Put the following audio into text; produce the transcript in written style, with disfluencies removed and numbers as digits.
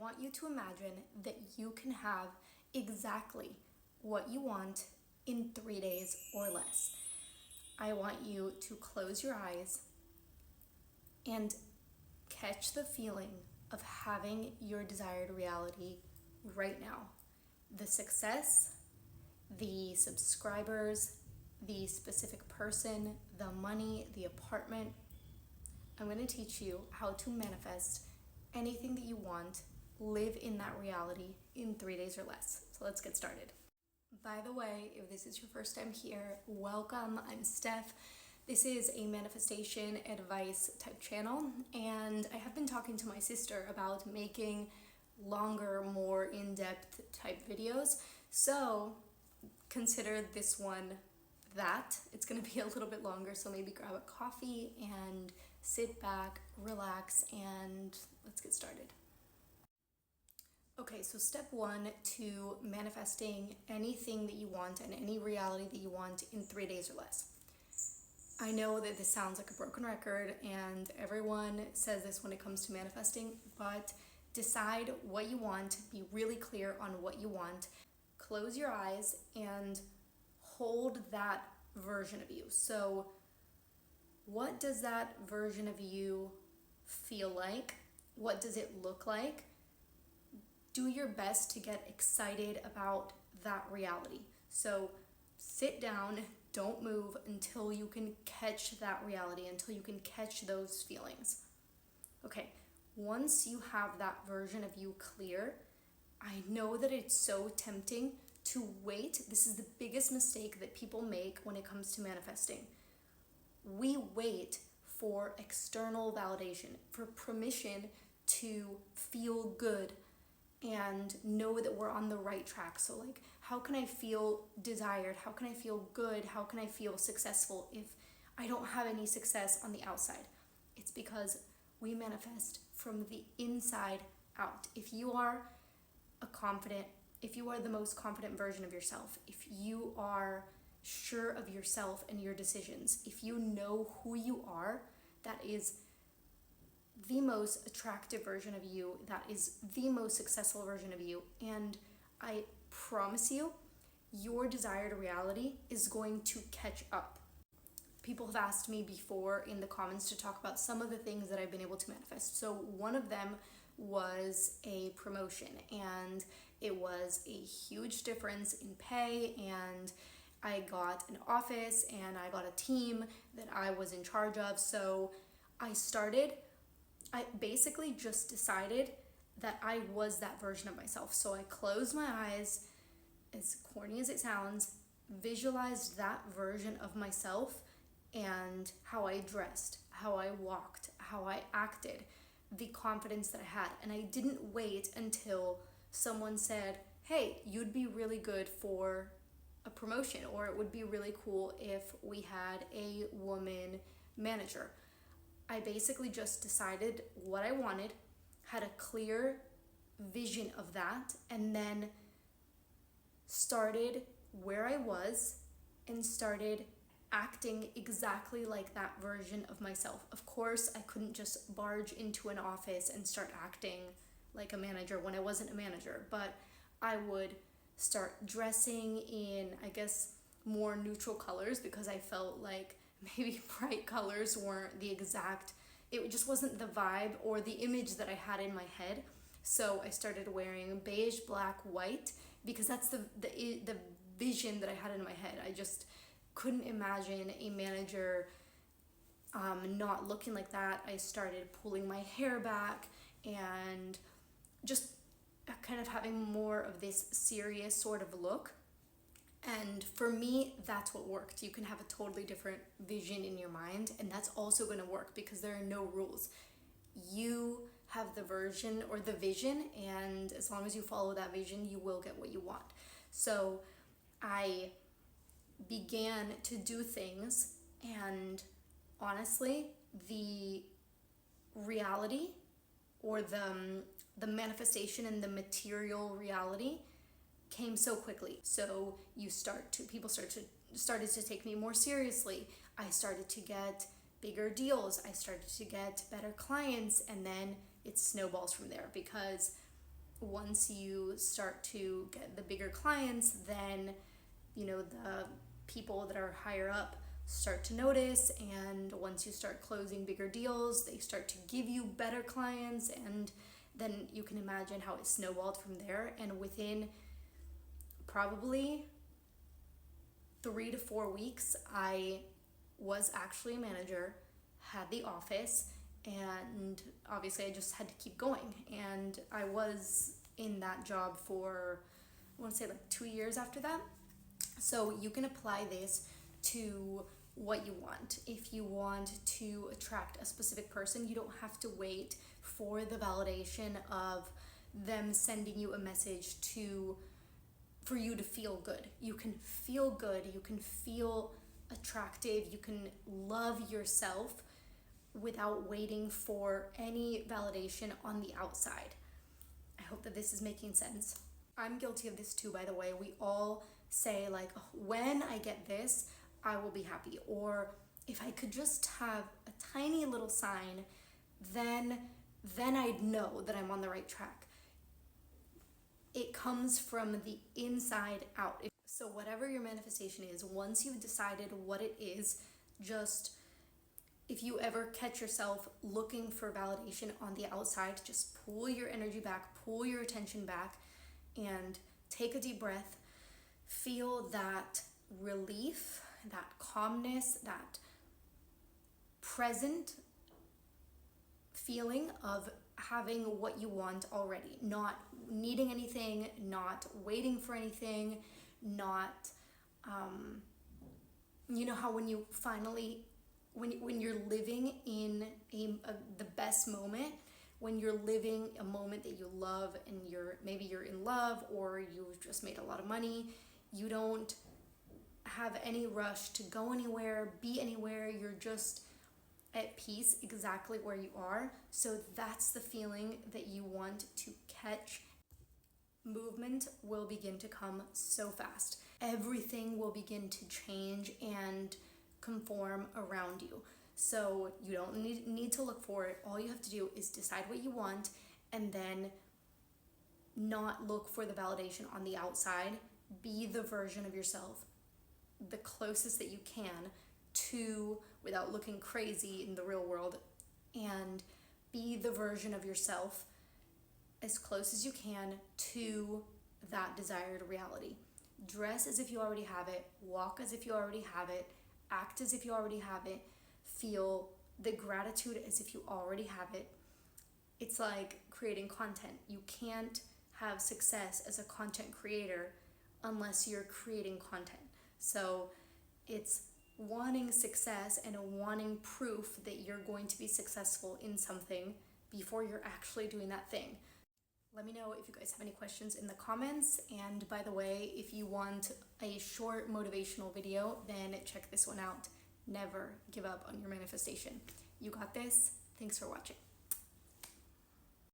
want you to imagine that you can have exactly what you want in 3 days or less. I want you to close your eyes and catch the feeling of having your desired reality right now. The success, the subscribers, the specific person, the money, the apartment. I'm going to teach you how to manifest anything that you want, live in that reality in 3 days or less. So let's get started. By the way, if this is your first time here, welcome. I'm Steph. This is a manifestation advice type channel, and I have been talking to my sister about making longer, more in-depth type videos. So consider this one that. It's going to be a little bit longer, so maybe grab a coffee and sit back, relax, and let's get started. Okay, so step one to manifesting anything that you want and any reality that you want in 3 days or less. I know that this sounds like a broken record and everyone says this when it comes to manifesting, but decide what you want, be really clear on what you want, close your eyes and hold that version of you. So what does that version of you feel like? What does it look like? Do your best to get excited about that reality. So sit down, don't move until you can catch that reality, until you can catch those feelings. Okay, once you have that version of you clear, I know that it's so tempting to wait. This is the biggest mistake that people make when it comes to manifesting. We wait for external validation, for permission to feel good and know that we're on the right track. So like, how can I feel desired? How can I feel good? How can I feel successful if I don't have any success on the outside? It's because we manifest from the inside out. If you are if you are the most confident version of yourself, if you are sure of yourself and your decisions, if you know who you are, that is the most attractive version of you, that is the most successful version of you, and I promise you, your desired reality is going to catch up. People have asked me before in the comments to talk about some of the things that I've been able to manifest. So one of them was a promotion, and it was a huge difference in pay, and I got an office and I got a team that I was in charge of. So I basically just decided that I was that version of myself. So I closed my eyes, as corny as it sounds, visualized that version of myself and how I dressed, how I walked, how I acted, the confidence that I had. And I didn't wait until someone said, hey, you'd be really good for a promotion, or it would be really cool if we had a woman manager. I basically just decided what I wanted, had a clear vision of that, and then started where I was and started acting exactly like that version of myself. Of course, I couldn't just barge into an office and start acting like a manager when I wasn't a manager, but I would start dressing in, I guess, more neutral colors because I felt like maybe bright colors weren't it just wasn't the vibe or the image that I had in my head. So I started wearing beige, black, white because that's the vision that I had in my head. I just couldn't imagine a manager not looking like that. I started pulling my hair back and just kind of having more of this serious sort of look. And for me, that's what worked. You can have a totally different vision in your mind, and that's also going to work because there are no rules. You have the version or the vision, and as long as you follow that vision, you will get what you want. So I began to do things, and honestly, the reality or the manifestation and the material reality came so quickly. So people started to take me more seriously. I started to get bigger deals. I started to get better clients, and then it snowballs from there because once you start to get the bigger clients, then the people that are higher up start to notice, and once you start closing bigger deals, they start to give you better clients, and then you can imagine how it snowballed from there. And within probably 3 to 4 weeks, I was actually a manager, had the office, and obviously I just had to keep going. And I was in that job for, I want to say, like 2 years after that. So you can apply this to what you want. If you want to attract a specific person, you don't have to wait for the validation of them sending you a message for you to feel good. You can feel good, you can feel attractive, you can love yourself without waiting for any validation on the outside. I hope that this is making sense. I'm guilty of this too, by the way. We all say like, oh, when I get this, I will be happy. Or if I could just have a tiny little sign, then I'd know that I'm on the right track. It comes from the inside out. So whatever your manifestation is, once you've decided what it is, just, if you ever catch yourself looking for validation on the outside, just pull your energy back, pull your attention back, and take a deep breath. Feel that relief, that calmness, that present feeling of having what you want already, not needing anything, not waiting for anything, not you know how when you finally, when you're living in the best moment, when you're living a moment that you love, and maybe you're in love, or you've just made a lot of money, you don't have any rush to go anywhere, be anywhere, you're just at peace exactly where you are. So that's the feeling that you want to catch. Movement will begin to come so fast. Everything will begin to change and conform around you. So you don't need to look for it. All you have to do is decide what you want, and then not look for the validation on the outside. Be the version of yourself, the closest that you can to, without looking crazy in the real world, and be the version of yourself as close as you can to that desired reality. Dress as if you already have it, walk as if you already have it, act as if you already have it, feel the gratitude as if you already have it. It's like creating content. You can't have success as a content creator unless you're creating content. So it's wanting success and wanting proof that you're going to be successful in something before you're actually doing that thing. Let me know if you guys have any questions in the comments. And by the way, if you want a short motivational video, then check this one out. Never give up on your manifestation. You got this. Thanks for watching.